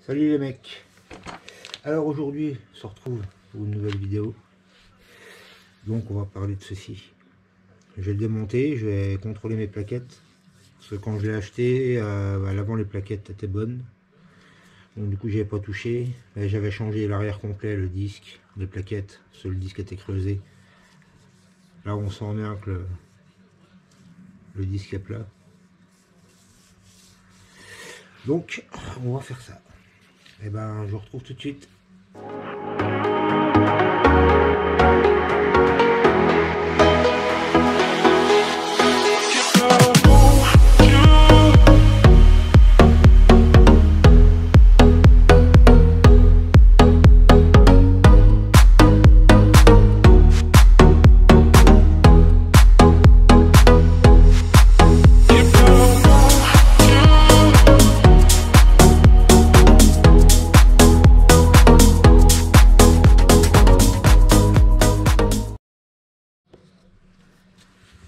Salut les mecs. Alors aujourd'hui on se retrouve pour une nouvelle vidéo. Donc on va parler de ceci. Je vais le démonter, je vais contrôler mes plaquettes. Parce que quand je l'ai acheté, à l'avant les plaquettes étaient bonnes. Donc du coup j'y ai pas touché. J'avais changé l'arrière complet, le disque, les plaquettes. Le disque était creusé. Là on sent bien que le disque est plat. Donc on va faire ça. Et ben je vous retrouve tout de suite.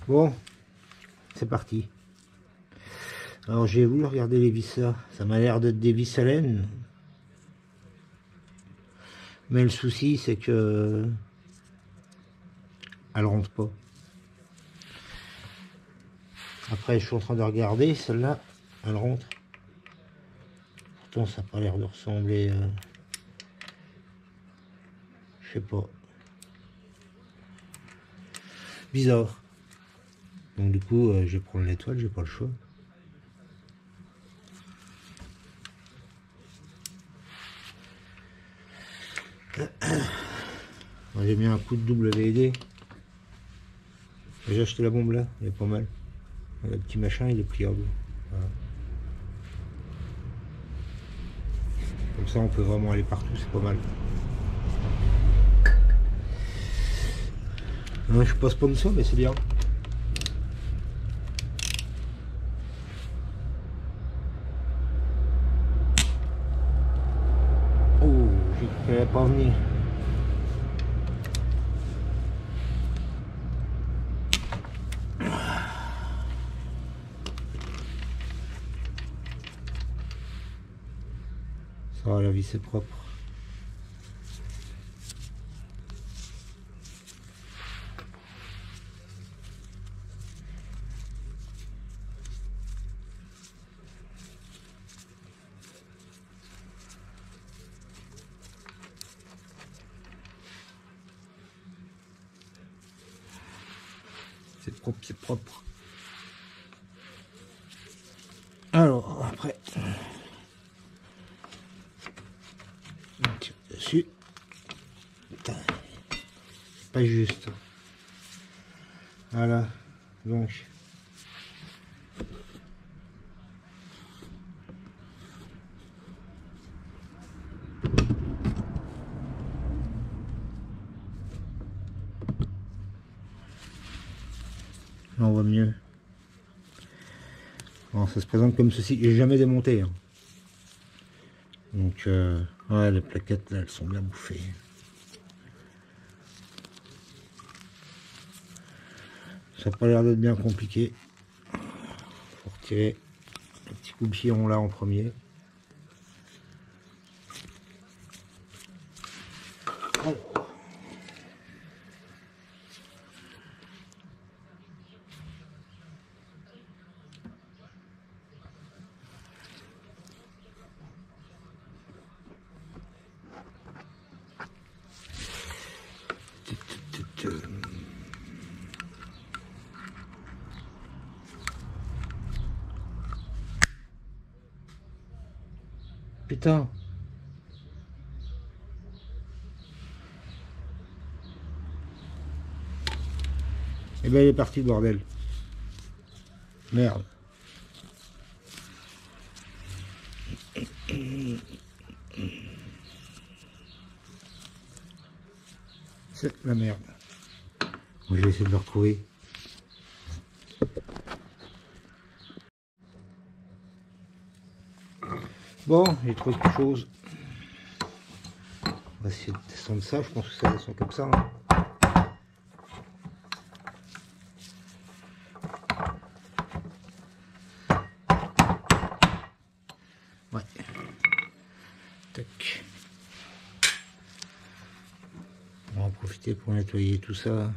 Bon, c'est parti. Alors j'ai voulu regarder les vis là. Ça m'a l'air d'être des vis à laine. Mais le souci c'est que elle rentre pas. Après je suis en train de regarder, celle-là, elle rentre. Pourtant ça n'a pas l'air de ressembler. Je sais pas. Bizarre. Donc du coup je vais prendre l'étoile, j'ai pas le choix. J'ai mis un coup de WD. J'ai acheté la bombe là, elle est pas mal. Le petit machin il est pliable. Voilà. Comme ça on peut vraiment aller partout, c'est pas mal. Je suis pas sponsor mais c'est bien. Oh, j'ai cru qu'elle allait pas venir. Ça va, la vis est propre. C'est propre, c'est propre. Alors, après, on tire dessus. Putain, pas juste. Voilà, donc. Là, on voit mieux. Alors, ça se présente comme ceci. J'ai jamais démonté. Hein. Donc, ouais, les plaquettes, là, elles sont bien bouffées. Ça n'a pas l'air d'être bien compliqué. Faut retirer le petit goupillon là en premier. Putain. Et ben il est parti, bordel. Merde. C'est la merde. Bon, je vais essayer de le retrouver. Bon, j'ai trouvé quelque chose. On va essayer de descendre ça. Je pense que ça descend comme ça. Hein. Ouais. Tac. On va en profiter pour nettoyer tout ça.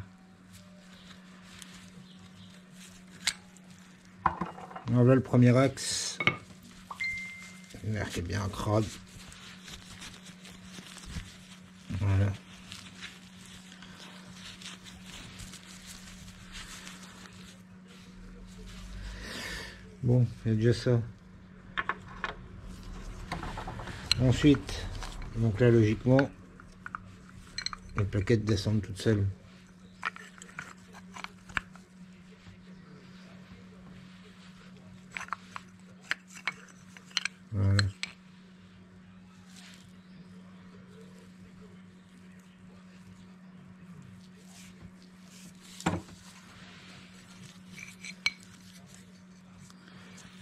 Voilà le premier axe. Le nerf qui est bien crade. Voilà. Bon, il y a déjà ça. Ensuite, donc là logiquement, les plaquettes descendent toutes seules. Voilà.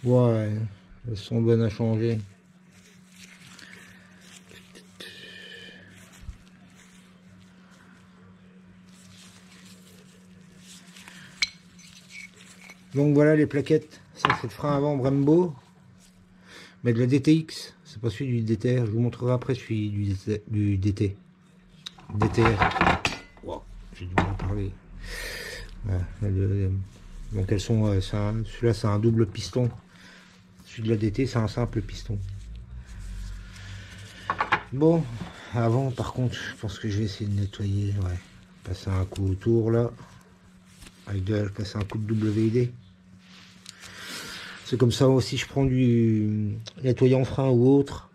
Ouais, elles sont bonnes à changer. Donc voilà les plaquettes. Ça c'est le frein avant Brembo, mais de la DTX. C'est pas celui du DTR. Je vous montrerai après celui du DT. DTR. Wow, j'ai du mal à parler. Voilà, donc elles sont. Celui-là c'est un double piston. Celui de la DT c'est un simple piston. Bon, avant par contre, je pense que je vais essayer de nettoyer. Ouais, passer un coup autour là. Passer un coup de WD. C'est comme ça aussi, je prends du nettoyant frein ou autre,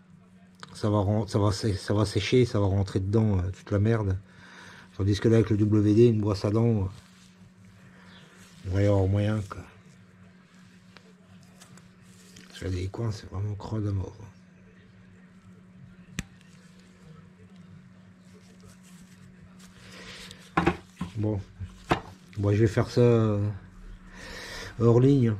ça va sécher, ça va rentrer dedans toute la merde. Tandis que là avec le WD, une brosse à dents, il va y avoir moyen quoi. Sur des coins, c'est vraiment crade à mort. Bon, je vais faire ça hors ligne.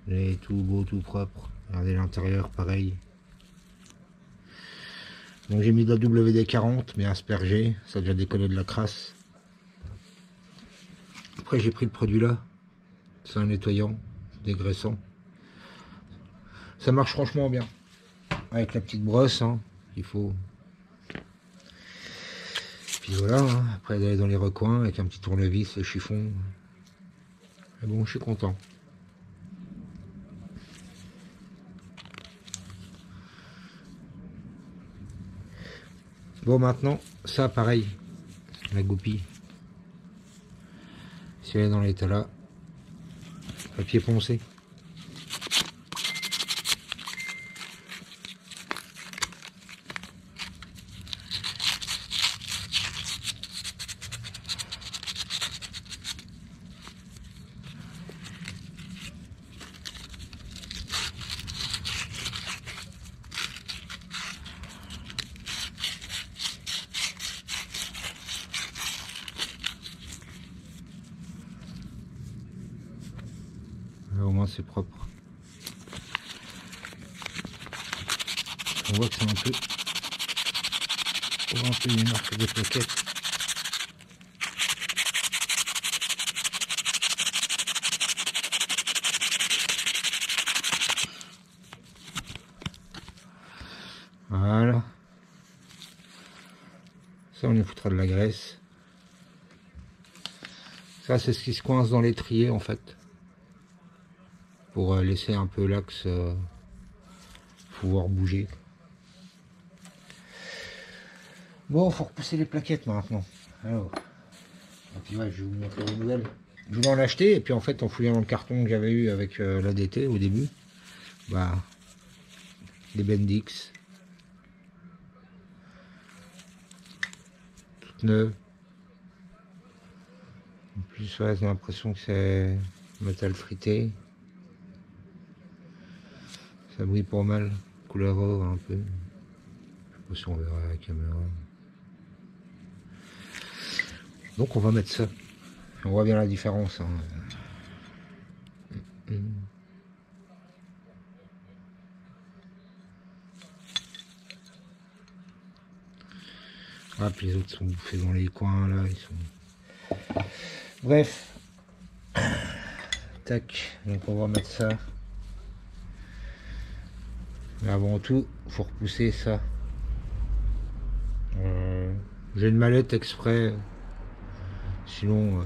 Et tout beau, tout propre. Regardez l'intérieur, pareil. Donc j'ai mis de la WD-40, mais aspergée, ça a déjà décollé de la crasse. Après j'ai pris le produit là, c'est un nettoyant, dégraissant. Ça marche franchement bien. Avec la petite brosse, hein, il faut. Puis voilà, hein, après d'aller dans les recoins avec un petit tournevis, le chiffon. Et bon, je suis content. Bon, maintenant, ça pareil, la goupille. Si elle est dans l'état là, papier poncé. Là, au moins c'est propre. On voit que c'est un peu les marques des plaquettes. Voilà. Ça, on y foutra de la graisse. Ça, c'est ce qui se coince dans l'étrier, en fait. Pour laisser un peu l'axe pouvoir bouger. Bon, faut repousser les plaquettes maintenant. Alors, et puis ouais, je vais vous montrer les nouvelles. Je voulais en acheter, et puis en fait, en fouillant dans le carton que j'avais eu avec l'ADT au début, bah, les Bendix. Toutes neuves. En plus, ouais, j'ai l'impression que c'est métal frité. Ça brille pas mal. Couleur or un peu. Je sais pas si on verra à la caméra. Donc on va mettre ça. On voit bien la différence. Hein. Ah, puis les autres sont bouffés dans les coins là, ils sont. Bref. Tac, donc on va mettre ça. Mais avant tout, faut repousser ça. J'ai une mallette exprès. Sinon,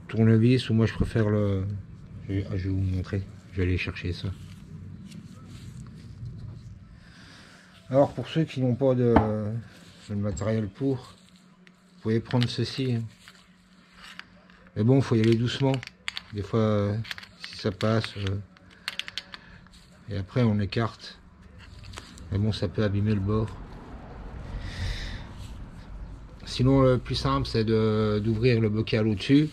tournevis, ou moi je préfère le. Je vais vous montrer. Je vais aller chercher ça. Alors pour ceux qui n'ont pas de matériel pour, vous pouvez prendre ceci. Mais bon, il faut y aller doucement. Des fois, si ça passe, et après on écarte. Mais bon, ça peut abîmer le bord. Sinon, le plus simple, c'est d'ouvrir le bocal au-dessus.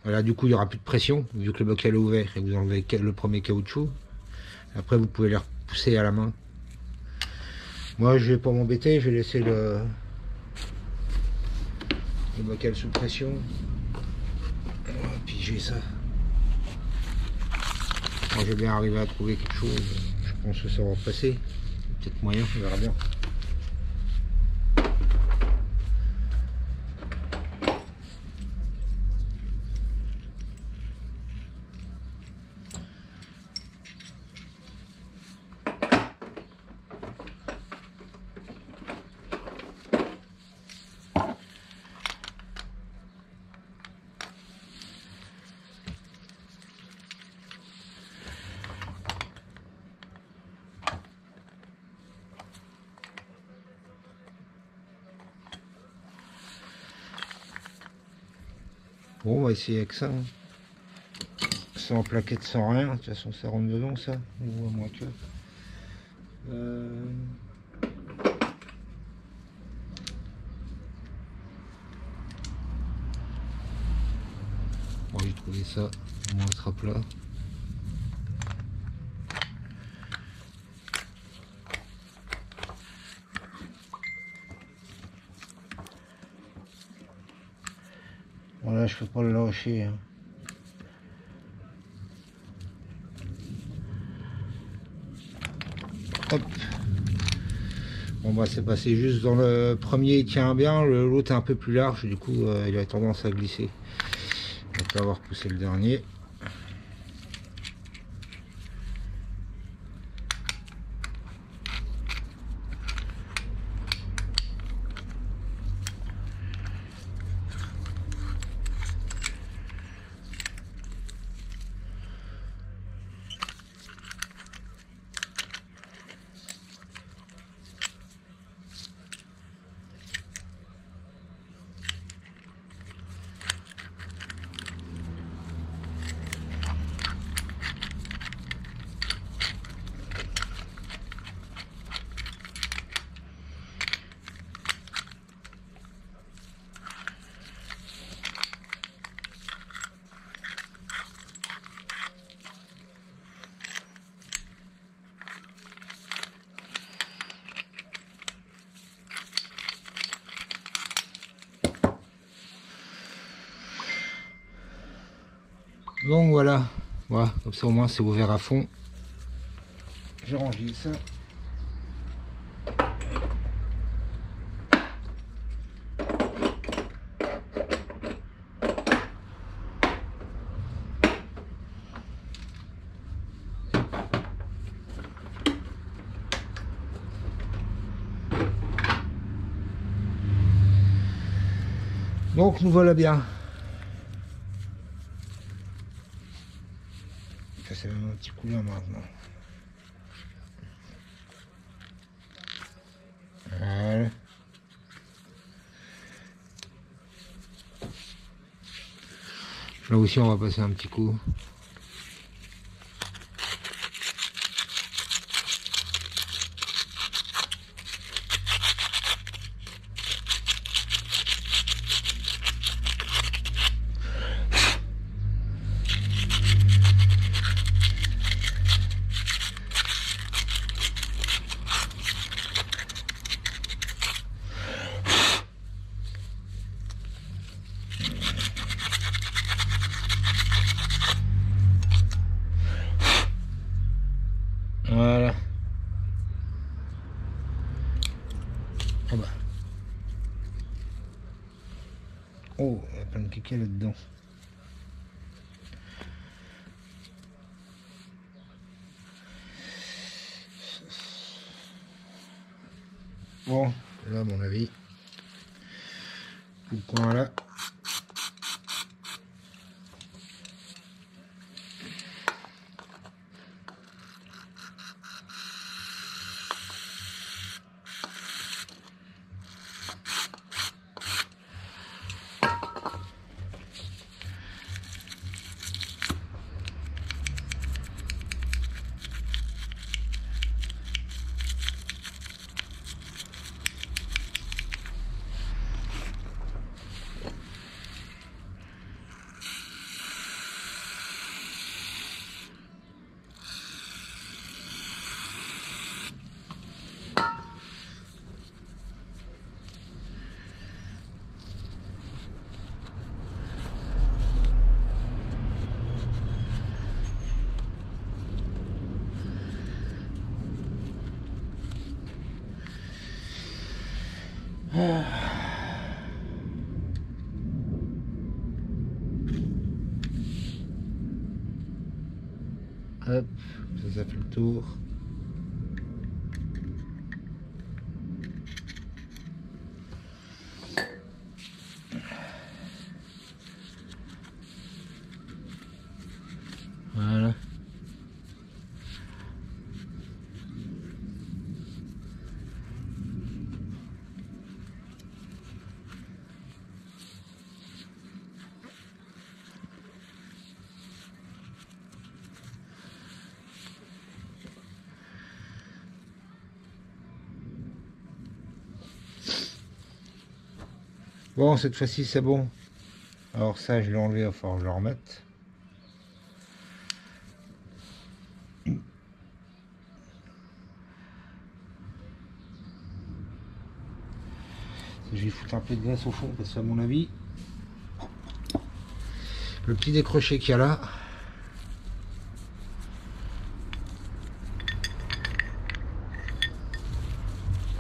Là, du coup, il n'y aura plus de pression, vu que le bocal est ouvert et vous enlevez le premier caoutchouc. Après, vous pouvez les repousser à la main. Moi, je vais pas m'embêter, je vais laisser le bocal sous pression. Puis j'ai ça. Moi, j'ai bien arrivé à trouver quelque chose. Je pense que ça va passer. Peut-être moyen, on verra bien. Bon, on va essayer avec ça. Sans plaquette, sans rien. De toute façon, ça rentre dedans, ça. Ou à moins que. Bon, j'ai trouvé ça. Au moins, ça sera plat. Voilà, je peux pas le lâcher. Hein. Hop. Bon bah c'est passé juste dans le premier, il tient bien, l'autre est un peu plus large, du coup il a tendance à glisser. Après avoir poussé le dernier. Donc voilà, comme ça au moins c'est ouvert à fond. J'ai rangé ça. Donc nous voilà bien. Ça c'est un petit coup là maintenant. Voilà. Là aussi on va passer un petit coup. Voilà. Ah bah. Oh, il y a plein de caca là-dedans. Bon, là à mon avis, tout le coin là. Hop, ça fait le tour. Voilà. Bon, cette fois-ci c'est bon. Alors ça, je l'ai enlevé, il va falloir que je le remette. Je vais foutre un peu de graisse au fond parce qu'à mon avis, le petit décroché qu'il y a là,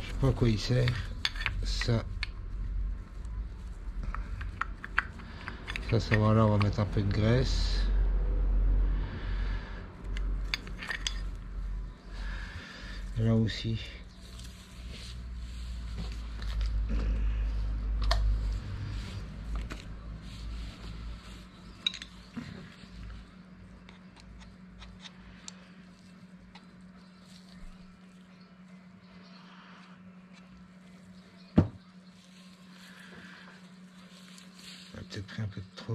je sais pas à quoi il sert. Ça va là, on va mettre un peu de graisse. Et là aussi. On a peut-être pris un peu de trop.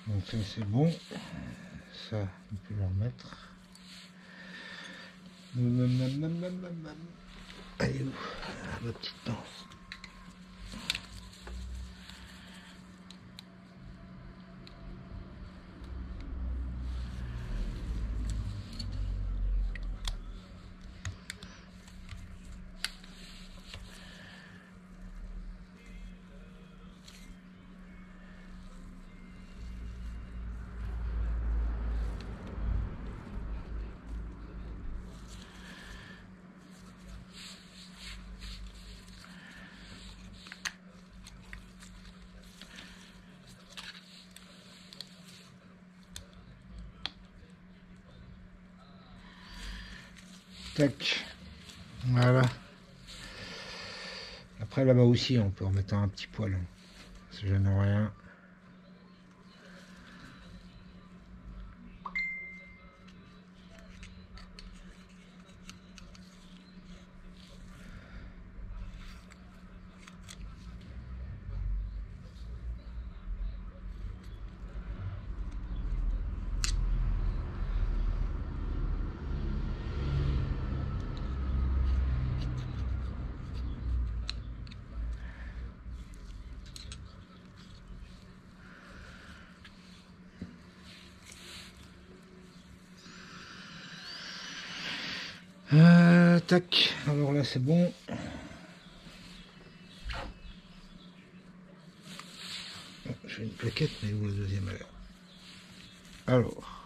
Donc ça c'est bon, ça on peut le remettre. Allez où ma petite pince. Tac, voilà. Après là-bas aussi on peut remettre un petit poil, ça gêne rien. Tac, alors là c'est bon. J'ai une plaquette, mais où la deuxième alors.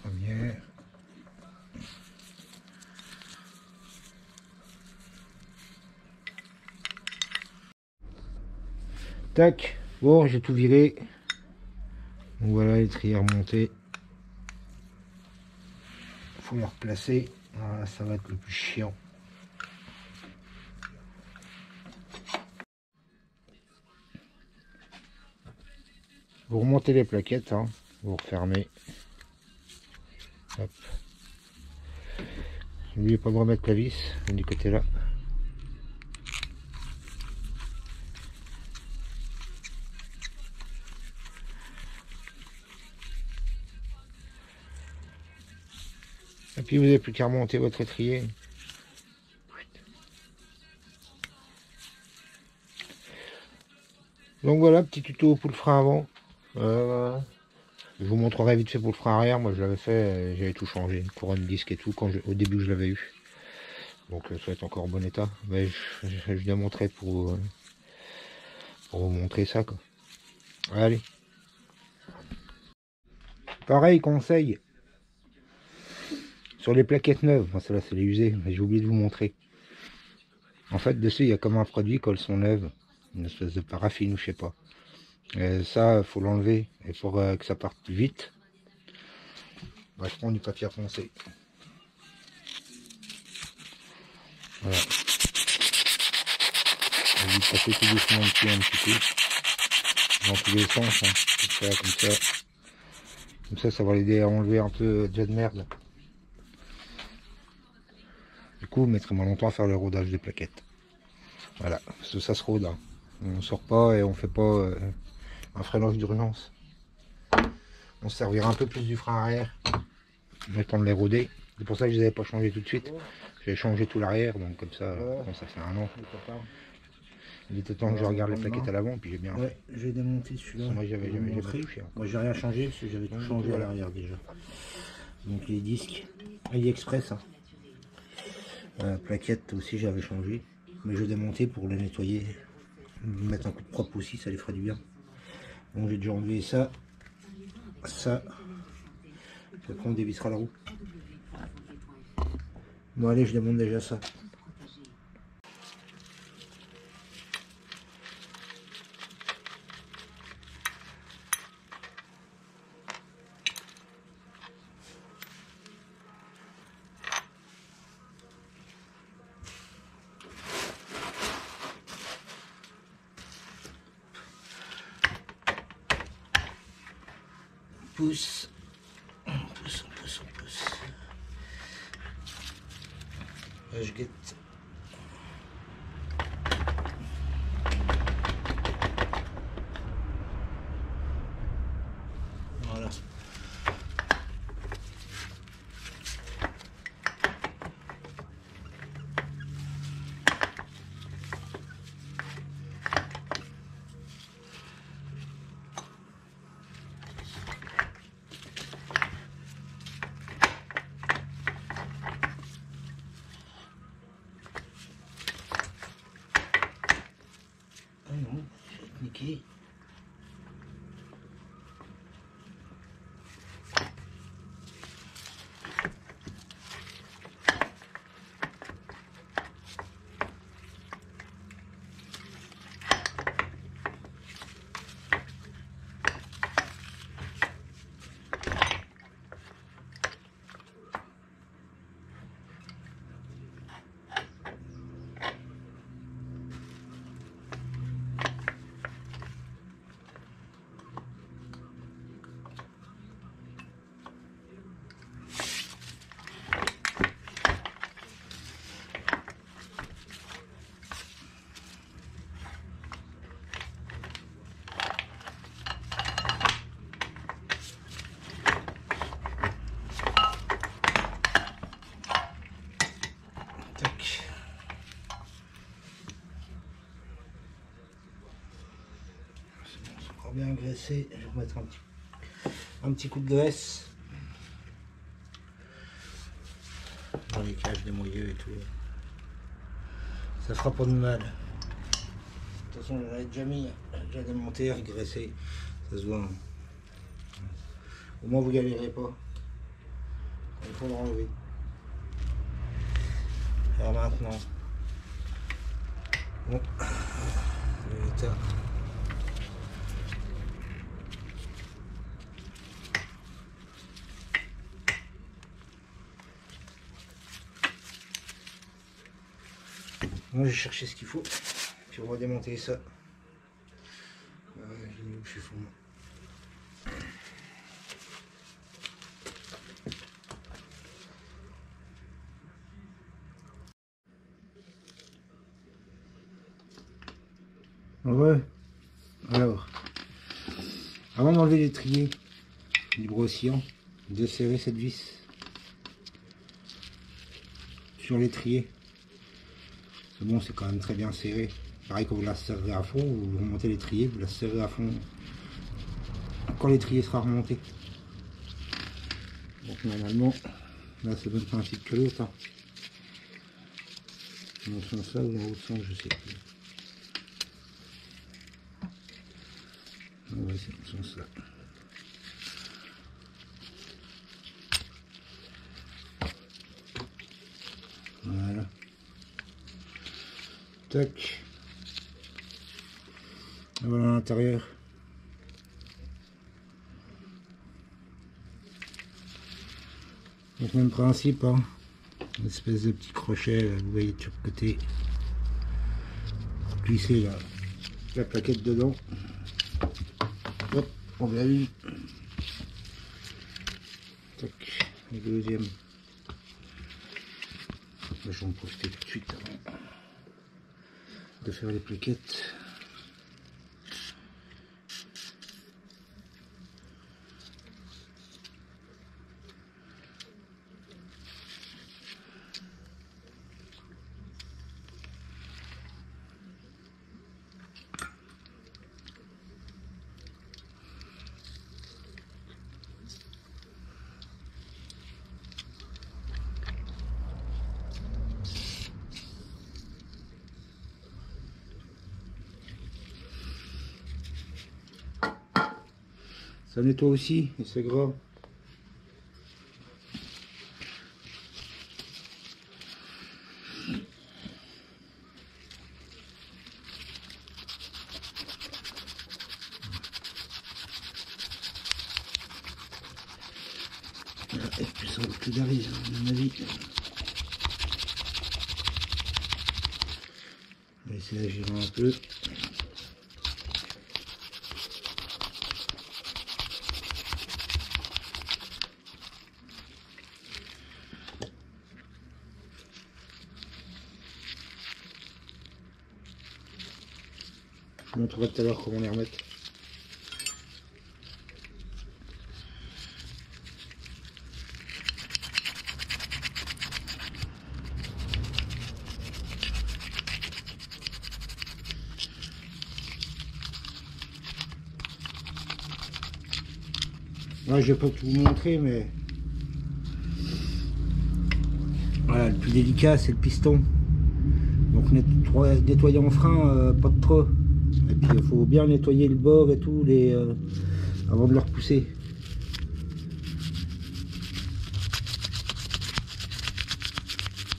Première. Tac, bon, j'ai tout viré. Donc voilà, les triers remontés. Faut les replacer. Voilà, ça va être le plus chiant. Vous remontez les plaquettes, hein, vous refermez. Hop. N'oubliez pas de remettre la vis du côté là. Et puis vous n'avez plus qu'à remonter votre étrier. Donc voilà, petit tuto pour le frein avant. Je vous montrerai vite fait pour le frein arrière. Moi je l'avais fait, j'avais tout changé, couronne disque et tout, au début je l'avais eu. Donc ça va être encore en bon état. Mais je viens montrer pour vous montrer ça quoi. Allez. Pareil conseil. Sur les plaquettes neuves, bon, celle-là c'est les usées, mais j'ai oublié de vous montrer. En fait dessus il y a comme un produit quand elles sont neuves, une espèce de paraffine ou je sais pas. Et ça faut l'enlever, et pour que ça parte vite, bah, je prends du papier à poncer. Voilà. On va passer tout doucement dessus un petit peu, dans tous les sens, hein. Comme ça, ça va l'aider à enlever un peu déjà de merde. Du coup, vous mettrez moins longtemps à faire le rodage des plaquettes. Voilà, parce que ça se rôde, hein. On sort pas et on fait pas un freinage d'urgence. On se servira un peu plus du frein arrière, le temps de les rôder. C'est pour ça que je les avais pas changé tout de suite. J'ai changé tout l'arrière, donc comme ça, bon, ça fait un an. Il était temps que je regarde les plaquettes à l'avant, puis j'ai bien fait. J'ai démonté celui-là. Moi j'avais pas touché. Moi j'ai rien changé parce que j'avais tout changé à l'arrière déjà. Donc les disques AliExpress, hein. Plaquettes aussi j'avais changé, mais je démontais pour les nettoyer, mettre un coup de propre aussi, ça les ferait du bien. Donc j'ai déjà enlevé ça, puis après on dévissera la roue. Bon allez, je démonte déjà ça. Pousse. Là, je guette. Voilà. graisser, je vais remettre un petit coup de graisse dans les cages des moyeux et tout. Ça fera pas de mal. De toute façon, j'en ai déjà mis, déjà démonté, regraissé. Ça se voit. Au moins, vous galérez pas. Il faut le enlever. Alors maintenant, bon, l'état. Moi j'ai cherché ce qu'il faut, puis on va démonter ça. J'ai mis où je suis fou. Ouais. Alors, avant d'enlever l'étrier du brossillon, desserrer cette vis sur l'étrier. C'est bon, c'est quand même très bien serré. Pareil, quand vous la serrez à fond, vous remontez l'étrier, vous la serrez à fond quand l'étrier sera remonté. Donc normalement, là c'est le même principe que l'autre. Hein. Dans le sens là ou dans l'autre sens, je sais plus. Ouais, c'est dans le sens là. Voilà. Tac. Et voilà l'intérieur. Donc même principe, hein. Une espèce de petit crochet, là, vous voyez de chaque côté. Glisser la plaquette dedans. Hop, on va une. Tac, le deuxième. Je vais en profiter tout de suite avant de faire les plaquettes. Ça nettoie aussi et c'est gras. Et puis ça va plus d'arriver, à mon avis. On va essayer d'agir un peu. Je vous montrerai tout à l'heure comment les remettre. Là, je vais pas tout vous montrer, mais voilà, le plus délicat c'est le piston. Donc nettoyer en frein, pas de trop. Et puis il faut bien nettoyer le bord et tout avant de le repousser.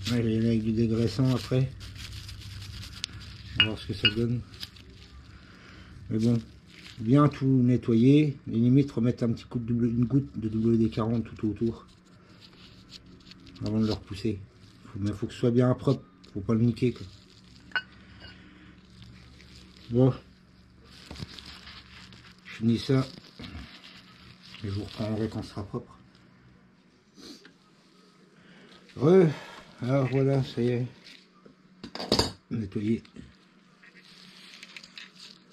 Ouais, je vais y aller avec du dégraissant après. On va voir ce que ça donne. Mais bon, bien tout nettoyer. Et limite remettre un petit coup de une goutte de WD-40 tout autour. Avant de le repousser. Mais il faut que ce soit bien propre. Faut pas le niquer, quoi. Bon. Je finis ça. Et je vous reprendrai quand ce sera propre. Ouais. Alors voilà, ça y est. Nettoyé.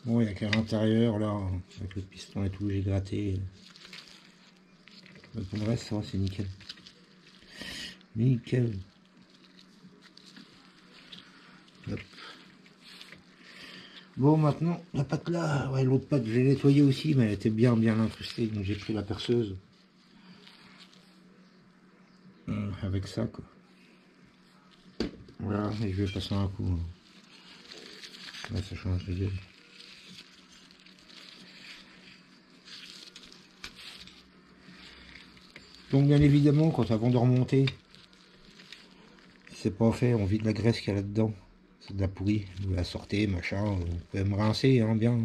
Bon, il n'y a qu'à l'intérieur, là, avec le piston et tout, j'ai gratté. Mais pour le reste, ça va, c'est nickel. Nickel. Hop. Bon, maintenant, la pâte là, ouais, l'autre pâte, je l'ai nettoyée aussi, mais elle était bien incrustée, donc j'ai pris la perceuse. Avec ça, quoi. Voilà, et je vais passer un coup. Là, ça change de gueule. Donc, bien évidemment, quand avant de remonter, si c'est pas fait, on vide la graisse qu'il y a là-dedans. C'est de la pourrie. Vous la sortez, machin. Vous pouvez me rincer, hein, bien.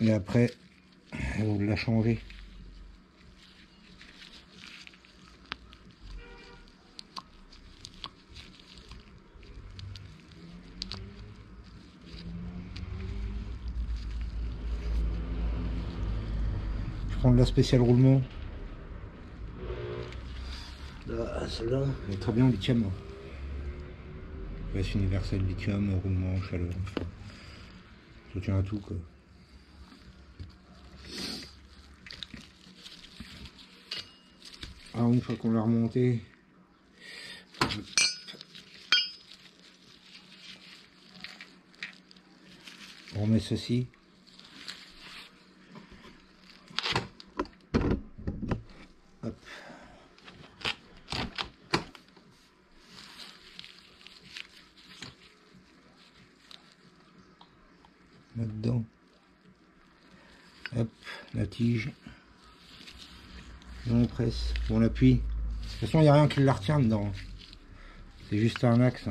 Et après, vous la changez. Je prends de la spéciale roulement. Celle-là, elle est très bien en lithium. Graisse universelle, lithium, roulement, chaleur. Ça tient à tout, quoi. Alors, une fois qu'on l'a remonté, on remet ceci. Hop. Là-dedans. Hop, la tige. Et on presse, on appuie. De toute façon, il n'y a rien qui la retient dedans. C'est juste un axe.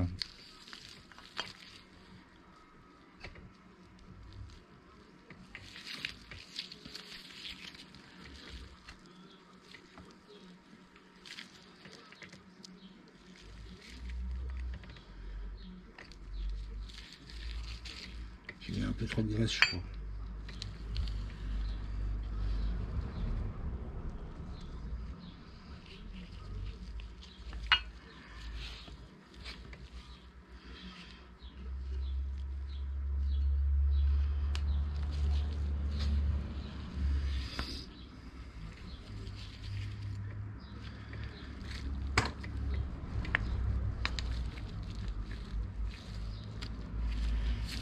J'ai mis un peu trop de graisse, je crois.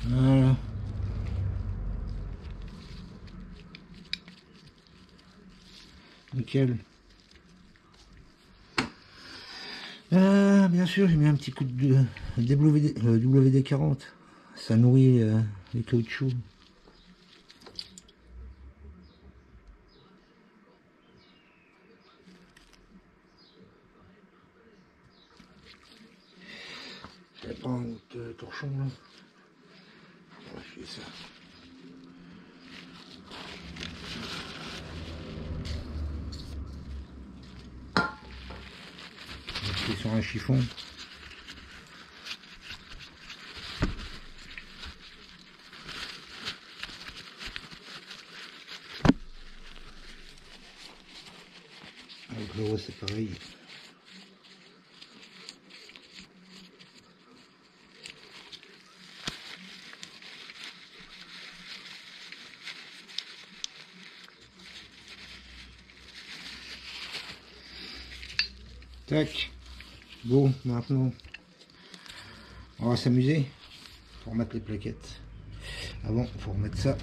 Voilà. Nickel. Bien sûr, j'ai mis un petit coup de WD-40. Ça nourrit les caoutchoucs. J'avais pas un autre torchon là. On va filer ça. On va filer sur un chiffon. Avec le rose c'est pareil. Tac. Bon, maintenant, on va s'amuser pour remettre les plaquettes. Avant, il faut remettre ça.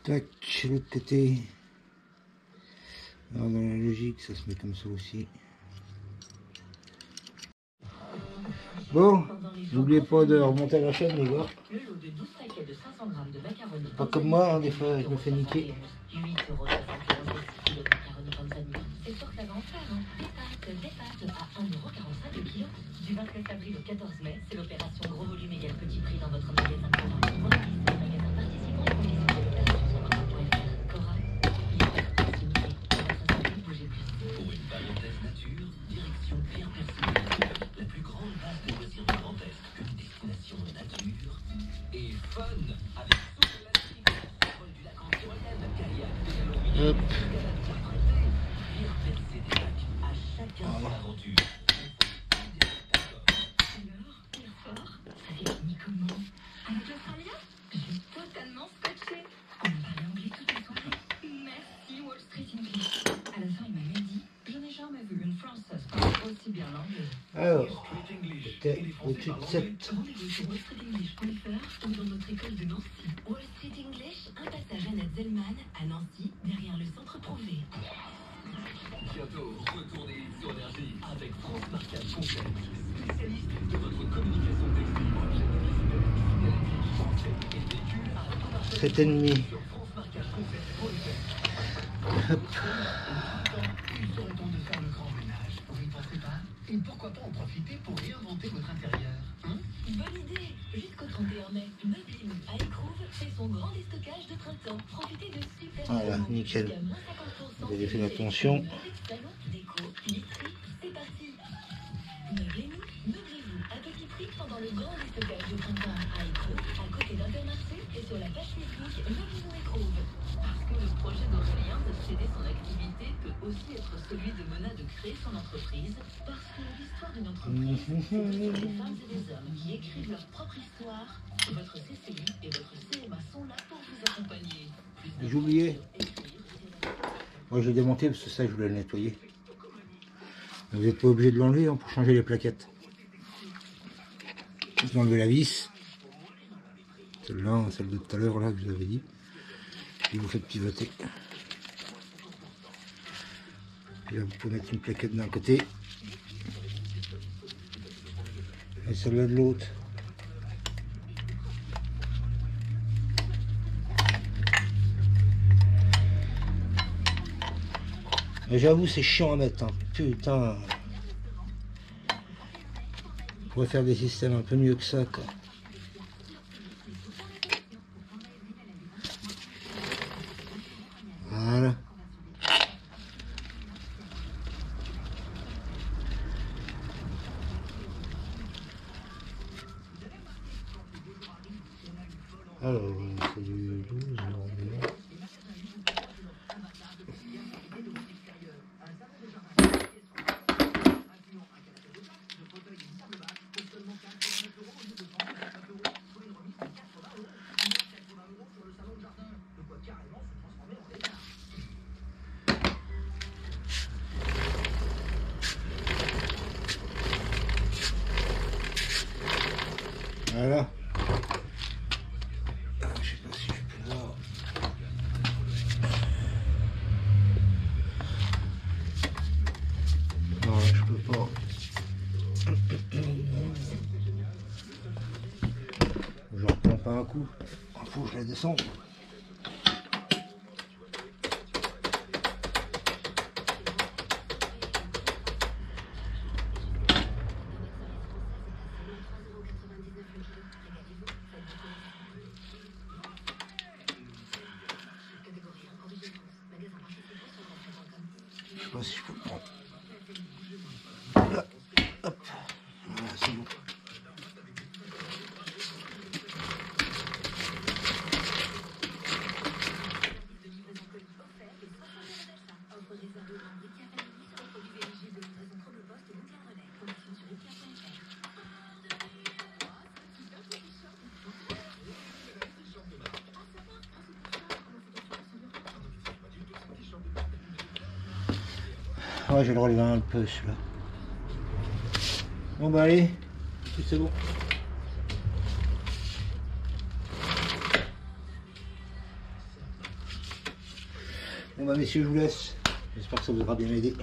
Tac, l'autre côté. Alors dans la logique, ça se met comme ça aussi. Bon, N'oubliez pas de remonter à la chaîne, les gars. Pas comme moi, hein, des fois je me fais niquer. C'est sûr que ça va en faire, hein. Des pâtes à 1,45 € le kilo. Du 29 avril au 14 mai, c'est l'opération gros volume égale petit prix dans votre magasin Cora. Voilà la liste des magasins participants et conditions de l'opération sur Cora.fr. Cora, hyper proximité. Votre santé, bougez plus. Pour une parenthèse nature, direction Pierre-Percival. La plus grande base de loisirs du Grand Est. Une destination nature et fun avec soupe élastique, vol du lac en tyrolienne, kayak, pédalo. Alors, c'était au-dessus de 7. Ou dans notre école de Nancy. Wall Street English, un passage à Netzelman, à Nancy, derrière le centre Prouvé. Bientôt, retournez sur Énergie avec France Marquage Conseil, spécialiste de votre communication textile. 7,5. Et pourquoi pas en profiter pour réinventer votre intérieur, hein? Bonne idée. Jusqu'au 31 mai, Meublin à Écrouve fait son grand déstockage de printemps. Profitez de super. Voilà, nickel. Vous avez fait l'attention. Déco, literie, c'est parti. Meublez-vous à petit prix pendant le grand déstockage de printemps à Écrouve, à côté d'Intermarché et sur la page Facebook Meublez-vous Écrouve. Parce que le projet d'Aurélien de céder son activité peut aussi être celui de Mona de créer son entreprise. Parce que l'histoire d'une entreprise, c'est des femmes et des hommes qui écrivent leur propre histoire. Votre CCI et votre CMA sont là pour vous accompagner. J'ai oublié. Moi je l'ai démonté parce que ça je voulais le nettoyer. Vous n'êtes pas obligé de l'enlever hein, pour changer les plaquettes. Vous enlevez la vis. Celle-là, celle de tout à l'heure là que je vous avais dit. Et vous faites pivoter. Et là vous pouvez mettre une plaquette d'un côté. Et celle-là de l'autre. J'avoue c'est chiant à mettre, hein. Putain. On pourrait faire des systèmes un peu mieux que ça quoi. Voilà. Alors, c'est du 12, non. Voilà. Je sais pas si je peux voir. Non, là, je peux pas. Je reprends pas un coup. Il faut que je la descende. Je sais pas si je peux le prendre. Là, hop, voilà, c'est bon. Ouais, je vais le relever un peu celui-là. Bon bah allez, c'est bon. Bon bah messieurs, je vous laisse. J'espère que ça vous aura bien aidé.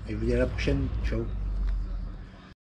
Et je vous dis à la prochaine. Ciao.